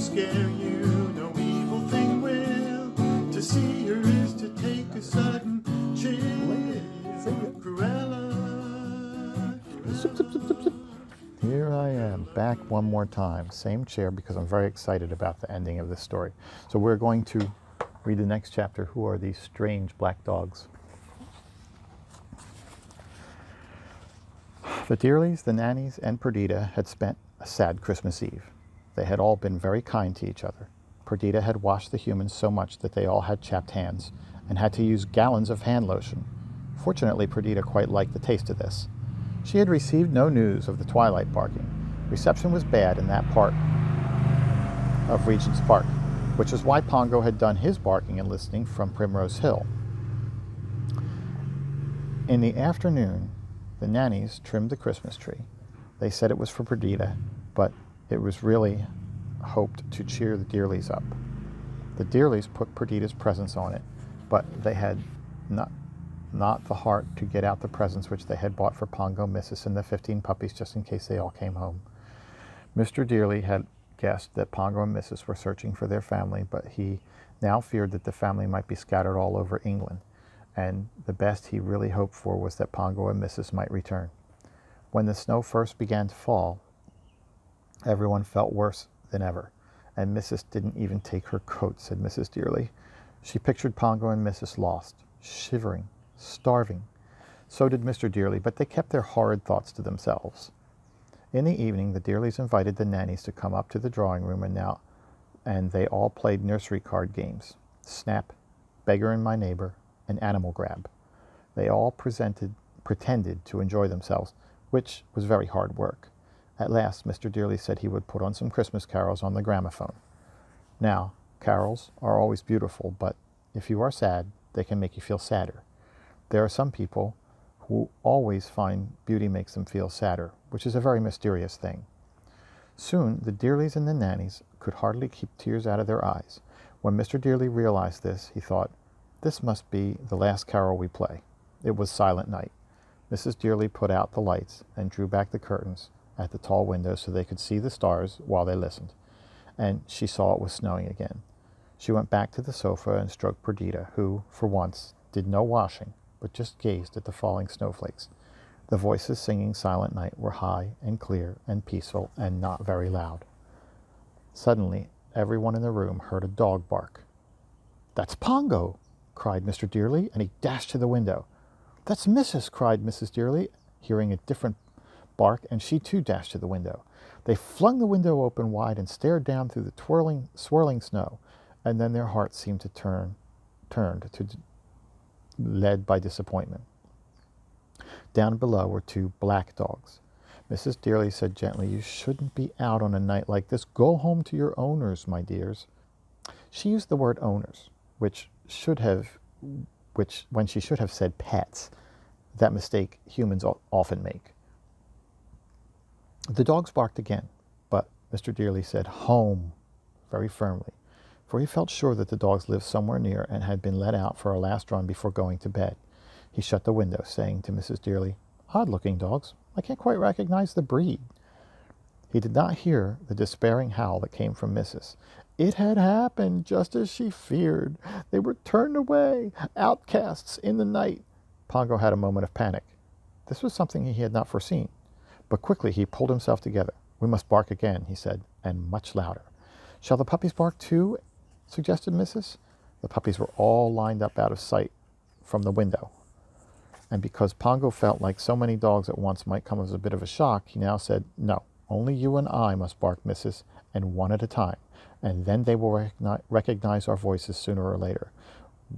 scare you, no evil thing will. To see her is to take a sudden chill. Cruella. Zip, zip, zip, zip, zip. Here I am, back one more time. Same chair, because I'm very excited about the ending of this story. So we're going to read the next chapter. Who are these strange black dogs? The Dearleys, the nannies, and Perdita had spent a sad Christmas Eve. They had all been very kind to each other. Perdita had washed the humans so much that they all had chapped hands and had to use gallons of hand lotion. Fortunately, Perdita quite liked the taste of this. She had received no news of the twilight barking. Reception was bad in that part of Regent's Park, which is why Pongo had done his barking and listening from Primrose Hill. In the afternoon, the nannies trimmed the Christmas tree. They said it was for Perdita, but it was really hoped to cheer the Dearleys up. The Dearleys put Perdita's presents on it, but they had not the heart to get out the presents which they had bought for Pongo, Mrs. and the 15 puppies, just in case they all came home. Mr. Dearly had guessed that Pongo and Mrs. were searching for their family, but he now feared that the family might be scattered all over England, and the best he really hoped for was that Pongo and Mrs. might return. When the snow first began to fall, everyone felt worse than ever, and Mrs. didn't even take her coat, said Mrs. Dearly. She pictured Pongo and Mrs. lost, shivering, starving. So did Mr. Dearly, but they kept their horrid thoughts to themselves. In the evening, the Dearleys invited the nannies to come up to the drawing room, and they all played nursery card games: Snap, Beggar and My Neighbor, and Animal Grab. They all pretended to enjoy themselves, which was very hard work. At last, Mr. Dearly said he would put on some Christmas carols on the gramophone. Now, carols are always beautiful, but if you are sad, they can make you feel sadder. There are some people who always find beauty makes them feel sadder, which is a very mysterious thing. Soon, the Dearleys and the nannies could hardly keep tears out of their eyes. When Mr. Dearly realized this, he thought, "This must be the last carol we play." It was Silent Night. Mrs. Dearly put out the lights and drew back the curtains at the tall windows so they could see the stars while they listened, and she saw it was snowing again. She went back to the sofa and stroked Perdita, who, for once, did no washing, but just gazed at the falling snowflakes. The voices singing Silent Night were high and clear and peaceful and not very loud. Suddenly, everyone in the room heard a dog bark. "That's Pongo!" cried Mr. Dearly, and he dashed to the window. "That's Mrs." cried Mrs. Dearly, hearing a different bark, and she too dashed to the window. They flung the window open wide and stared down through the swirling snow, and then their hearts seemed to turned to led by disappointment. Down below were two black dogs. Mrs. Dearly said gently, "You shouldn't be out on a night like this. Go home to your owners, my dears." She used the word owners, when she should have said pets. That mistake humans often make. The dogs barked again, but Mr. Dearly said home very firmly, for he felt sure that the dogs lived somewhere near and had been let out for a last run before going to bed. He shut the window, saying to Mrs. Dearly, "Odd-looking dogs. I can't quite recognize the breed." He did not hear the despairing howl that came from Mrs. It had happened just as she feared. They were turned away, outcasts in the night. Pongo had a moment of panic. This was something he had not foreseen, but quickly he pulled himself together. "We must bark again," he said, and much louder. "Shall the puppies bark too?" suggested Mrs. The puppies were all lined up out of sight from the window, and because Pongo felt like so many dogs at once might come as a bit of a shock, he now said, "No, only you and I must bark, Mrs., and one at a time, and then they will recognize our voices sooner or later.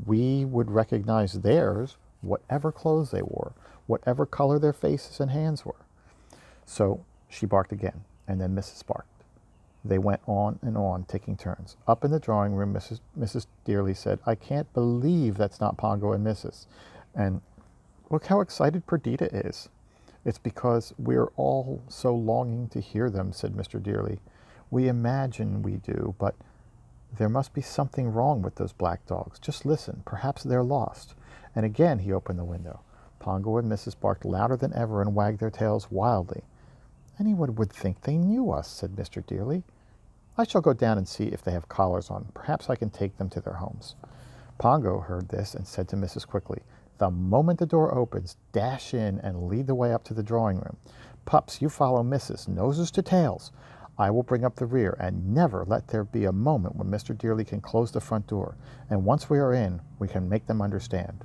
We would recognize theirs, whatever clothes they wore, whatever color their faces and hands were." So she barked again, and then Mrs. barked. They went on and on, taking turns. Up in the drawing room, Mrs. Dearly said, "I can't believe that's not Pongo and Mrs. And look how excited Perdita is." "It's because we're all so longing to hear them," said Mr. Dearly. "We imagine we do, but there must be something wrong with those black dogs. Just listen. Perhaps they're lost." And again he opened the window. Pongo and Mrs. barked louder than ever and wagged their tails wildly. "Anyone would think they knew us," said Mr. Dearly. I shall go down and see if they have collars on. Perhaps I can take them to their homes." Pongo heard this and said to Mrs. quickly, "The moment the door opens, dash in and lead the way up to the drawing room. Pups, you follow Mrs. noses to tails. I will bring up the rear, and never let there be a moment when Mr. Dearly can close the front door, and once we are in, we can make them understand."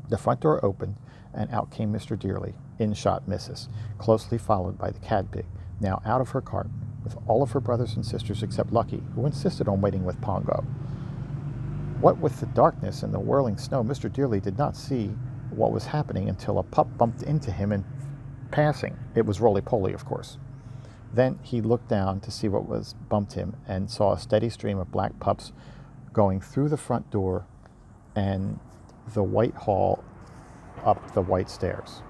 The front door opened, and out came Mr. Dearly. In shot Mrs., closely followed by the Cadpig, now out of her cart, with all of her brothers and sisters except Lucky, who insisted on waiting with Pongo. What with the darkness and the whirling snow, Mr. Dearly did not see what was happening until a pup bumped into him in passing. It was Roly-Poly, of course. Then he looked down to see what was bumped him and saw a steady stream of black pups going through the front door and the white hall up the white stairs.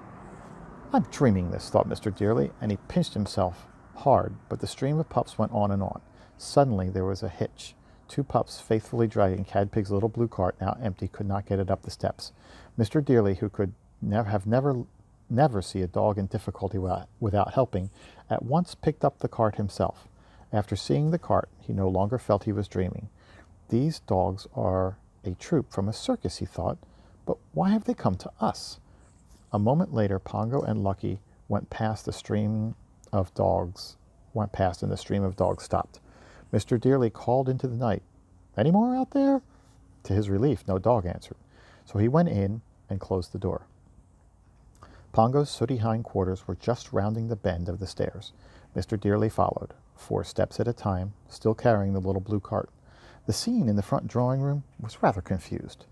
"I'm dreaming this," thought Mr. Dearly, and he pinched himself hard, but the stream of pups went on and on. Suddenly there was a hitch. 2 pups, faithfully dragging Cadpig's little blue cart, now empty, could not get it up the steps. Mr. Dearly, who could never see a dog in difficulty without helping, at once picked up the cart himself. After seeing the cart, he no longer felt he was dreaming. "These dogs are a troop from a circus," he thought, "but why have they come to us?" A moment later, Pongo and Lucky went past, and the stream of dogs stopped. Mr. Dearly called into the night, "Any more out there?" To his relief, no dog answered, so he went in and closed the door. Pongo's sooty hind quarters were just rounding the bend of the stairs. Mr. Dearly followed, 4 steps at a time, still carrying the little blue cart. The scene in the front drawing room was rather confused.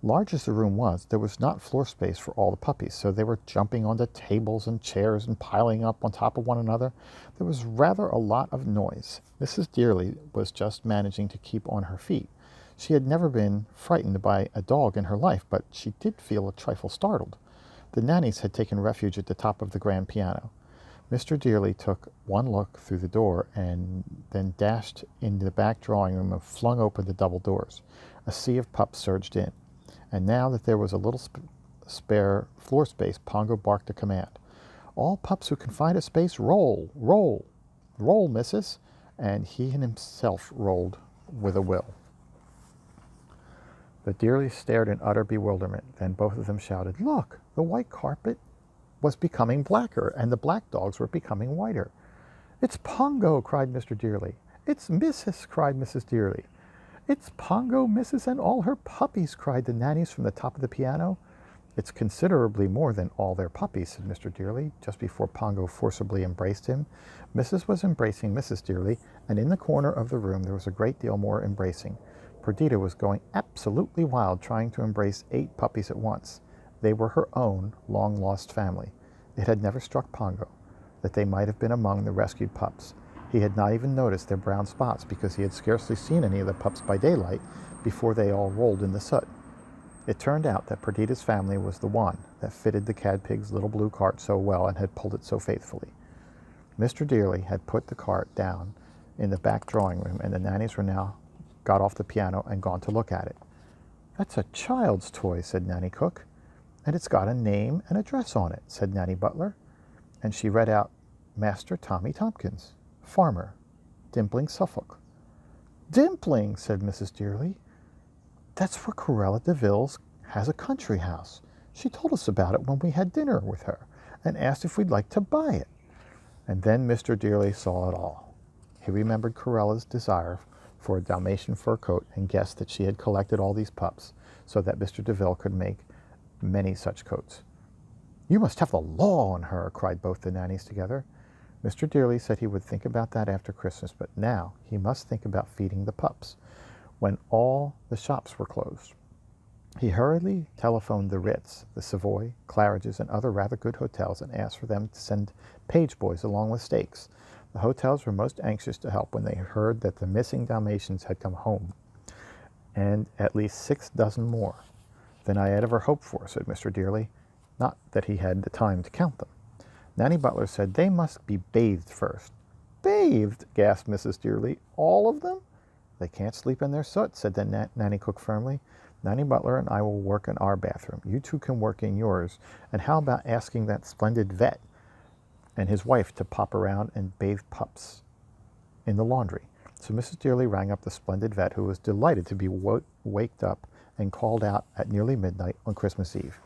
Large as the room was, there was not floor space for all the puppies, so they were jumping onto tables and chairs and piling up on top of one another. There was rather a lot of noise. Mrs. Dearly was just managing to keep on her feet. She had never been frightened by a dog in her life, but she did feel a trifle startled. The nannies had taken refuge at the top of the grand piano. Mr. Dearly took one look through the door and then dashed into the back drawing room and flung open the double doors. A sea of pups surged in. And now that there was a little spare floor space, Pongo barked a command. "All pups who can find a space, roll, roll, roll, missus," and he himself rolled with a will. The Dearlys stared in utter bewilderment. Then both of them shouted, "Look, the white carpet was becoming blacker, and the black dogs were becoming whiter." "It's Pongo!" cried Mr. Dearly. "It's Missus!" cried Mrs. Dearly. "It's Pongo, Missus, and all her puppies!" cried the nannies from the top of the piano. "It's considerably more than all their puppies," said Mr. Dearly, just before Pongo forcibly embraced him. Mrs. was embracing Mrs. Dearly, and in the corner of the room there was a great deal more embracing. Perdita was going absolutely wild, trying to embrace 8 puppies at once. They were her own long-lost family. It had never struck Pongo that they might have been among the rescued pups. He had not even noticed their brown spots because he had scarcely seen any of the pups by daylight before they all rolled in the soot. It turned out that Perdita's family was the one that fitted the Cadpig's little blue cart so well and had pulled it so faithfully. Mr. Dearly had put the cart down in the back drawing room, and the nannies were now got off the piano and gone to look at it. "That's a child's toy," said Nanny Cook. "And it's got a name and address on it," said Nanny Butler. And she read out, "Master Tommy Tompkins, farmer, Dimpling, Suffolk." "Dimpling," said Mrs. Dearly. "That's where Corella DeVille's has a country house. She told us about it when we had dinner with her and asked if we'd like to buy it." And then Mr. Dearly saw it all. He remembered Corella's desire for a Dalmatian fur coat and guessed that she had collected all these pups so that Mr. DeVille could make many such coats. "You must have the law on her," cried both the nannies together. Mr. Dearly said he would think about that after Christmas, but now he must think about feeding the pups. When all the shops were closed, he hurriedly telephoned the Ritz, the Savoy, Claridge's, and other rather good hotels and asked for them to send page boys along with steaks. The hotels were most anxious to help when they heard that the missing Dalmatians had come home, and at least 6 dozen more than I had ever hoped for, said Mr. Dearly, not that he had the time to count them. Nanny Butler said they must be bathed first. "Bathed?" gasped Mrs. Dearly. "All of them?" "They can't sleep in their soot," said the Nanny Cook firmly. "Nanny Butler and I will work in our bathroom. You 2 can work in yours. And how about asking that splendid vet and his wife to pop around and bathe pups in the laundry? So Mrs. Dearly rang up the splendid vet, who was delighted to be waked up and called out at nearly midnight on Christmas Eve.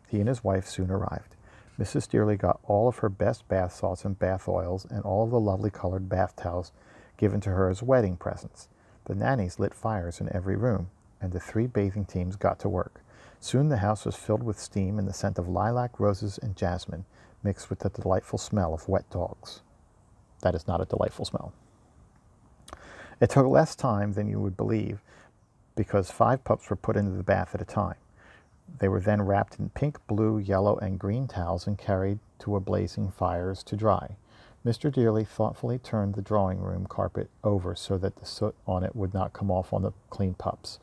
He and his wife soon arrived. Mrs. Dearly got all of her best bath salts and bath oils and all of the lovely colored bath towels given to her as wedding presents. The nannies lit fires in every room, and the 3 bathing teams got to work. Soon the house was filled with steam and the scent of lilac, roses, and jasmine, mixed with the delightful smell of wet dogs. That is not a delightful smell. It took less time than you would believe, because 5 pups were put into the bath at a time. They were then wrapped in pink, blue, yellow, and green towels and carried to a blazing fires to dry. Mr. Dearly thoughtfully turned the drawing room carpet over so that the soot on it would not come off on the clean pups.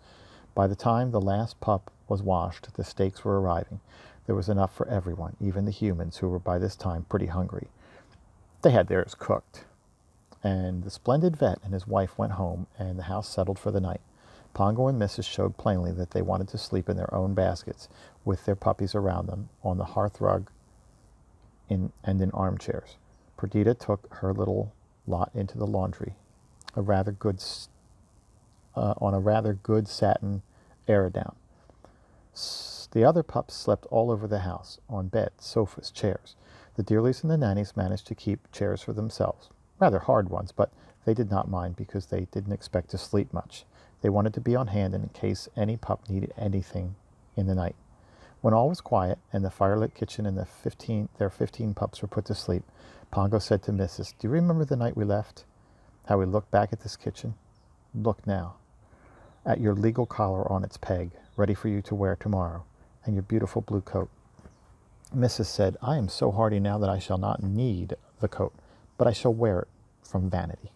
By the time the last pup was washed, the steaks were arriving. There was enough for everyone, even the humans, who were by this time pretty hungry. They had theirs cooked. And the splendid vet and his wife went home, and the house settled for the night. Pongo and Mrs. showed plainly that they wanted to sleep in their own baskets, with their puppies around them, on the hearth rug and in armchairs. Perdita took her little lot into the laundry, on a rather good satin eiderdown. The other pups slept all over the house, on beds, sofas, chairs. The Dearlys and the nannies managed to keep chairs for themselves. Rather hard ones, but they did not mind because they didn't expect to sleep much. They wanted to be on hand in case any pup needed anything in the night. When all was quiet and the firelit kitchen and their 15 pups were put to sleep, Pongo said to Mrs., "Do you remember the night we left? How we looked back at this kitchen? Look now, at your legal collar on its peg, ready for you to wear tomorrow, and your beautiful blue coat." Mrs. said, "I am so hardy now that I shall not need the coat, but I shall wear it from vanity."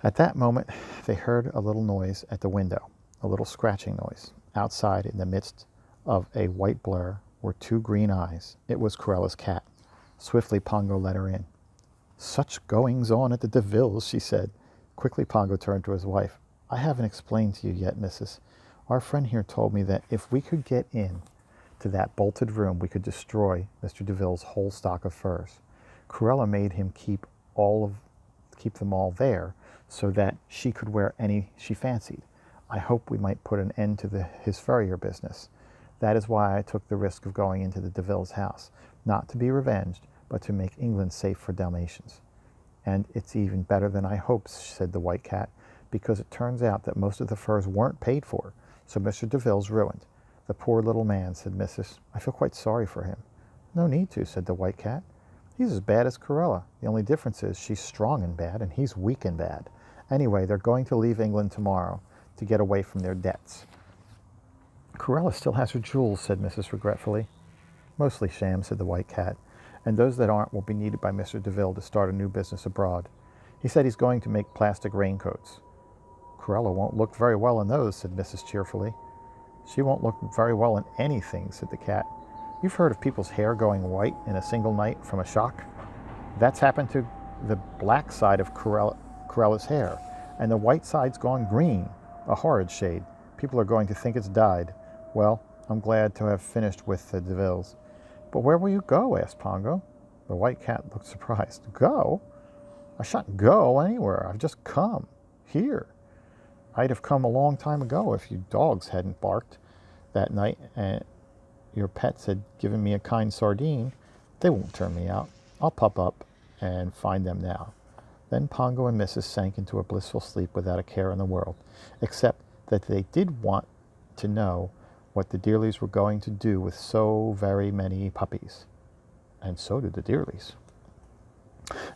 At that moment, they heard a little noise at the window, a little scratching noise. Outside, in the midst of a white blur, were 2 green eyes. It was Corella's cat. Swiftly, Pongo let her in. "Such goings-on at the de Villes," she said. Quickly, Pongo turned to his wife. "I haven't explained to you yet, Mrs. Our friend here told me that if we could get in to that bolted room, we could destroy Mr. de Ville's whole stock of furs. Corella made him keep them all there, so that she could wear any she fancied. I hope we might put an end to his furrier business. That is why I took the risk of going into the de Ville's house, not to be revenged, but to make England safe for Dalmatians. And it's even better than I hoped," said the white cat, "because it turns out that most of the furs weren't paid for, so Mr. de Ville's ruined." "The poor little man," said Mrs. "I feel quite sorry for him." "No need to," said the white cat. "He's as bad as Corella. The only difference is she's strong and bad, and he's weak and bad. Anyway, they're going to leave England tomorrow to get away from their debts." "Corella still has her jewels," said Mrs. regretfully. "Mostly sham," said the white cat, "and those that aren't will be needed by Mr. de Ville to start a new business abroad. He said he's going to make plastic raincoats." "Corella won't look very well in those," said Mrs. cheerfully. "She won't look very well in anything," said the cat. "You've heard of people's hair going white in a single night from a shock? That's happened to the black side of Corella's hair, and the white side's gone green, a horrid shade. People are going to think it's dyed. Well, I'm glad to have finished with the de Villes." "But where will you go?" asked Pongo. The white cat looked surprised. "Go? I shan't go anywhere. I've just come. Here. I'd have come a long time ago if you dogs hadn't barked that night and your pets had given me a kind sardine. They won't turn me out. I'll pop up and find them now." Then Pongo and Mrs. sank into a blissful sleep without a care in the world, except that they did want to know what the Dearlys were going to do with so very many puppies. And so did the Dearlys.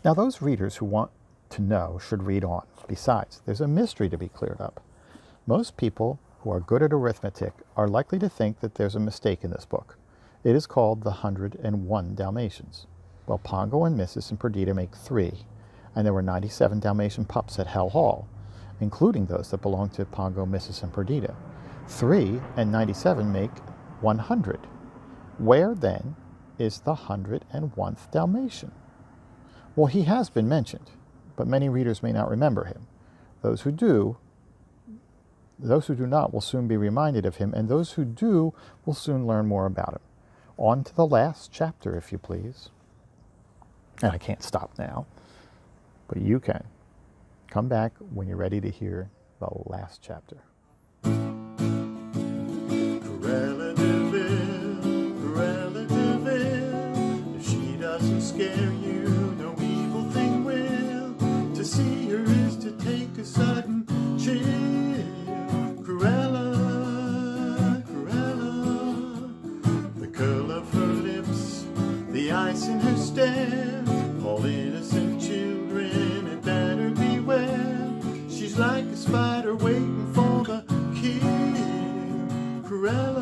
Now, those readers who want to know should read on. Besides, there's a mystery to be cleared up. Most people who are good at arithmetic are likely to think that there's a mistake in this book. It is called The 101 Dalmatians. Well, Pongo and Mrs. and Perdita make 3, and there were 97 Dalmatian pups at Hell Hall, including those that belonged to Pongo, Mrs. and Perdita. 3 and 97 make 100. Where, then, is the 101st Dalmatian? Well, he has been mentioned, but many readers may not remember him. Those who do not will soon be reminded of him, and those who do will soon learn more about him. On to the last chapter, if you please. And I can't stop now, but you can. Come back when you're ready to hear the last chapter. Cruella de Vil, if she doesn't scare you, no evil thing will. To see her is to take a sudden chill. Cruella, the curl of her lips, the ice in her stare, all innocent children had better beware. She's like a spider waiting for the kill. Cruella.